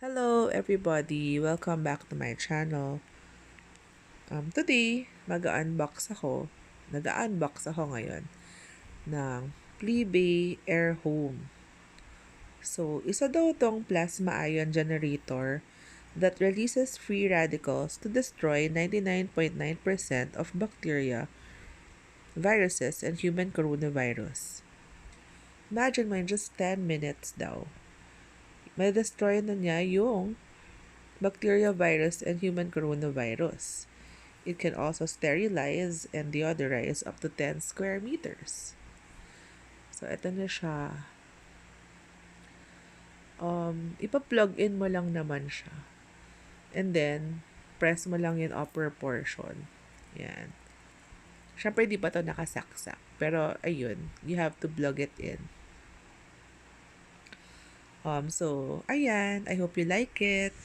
Hello everybody! Welcome back to my channel. Today, nag-unbox ako ngayon ng Plibe Airhome. So, isa daw tong plasma ion generator that releases free radicals to destroy 99.9% of bacteria, viruses, and human coronavirus. Imagine mo in just 10 minutes daw. May destroy na niya yung bacteria, virus, and human coronavirus. It can also sterilize and deodorize up to 10 square meters. So, ito na siya. Ipa-plug in mo lang naman siya. And then, press mo lang yung upper portion. Yan. Siyempre, di pa to nakasaksak. Pero, ayun, you have to plug it in. So, ayan. I hope you like it.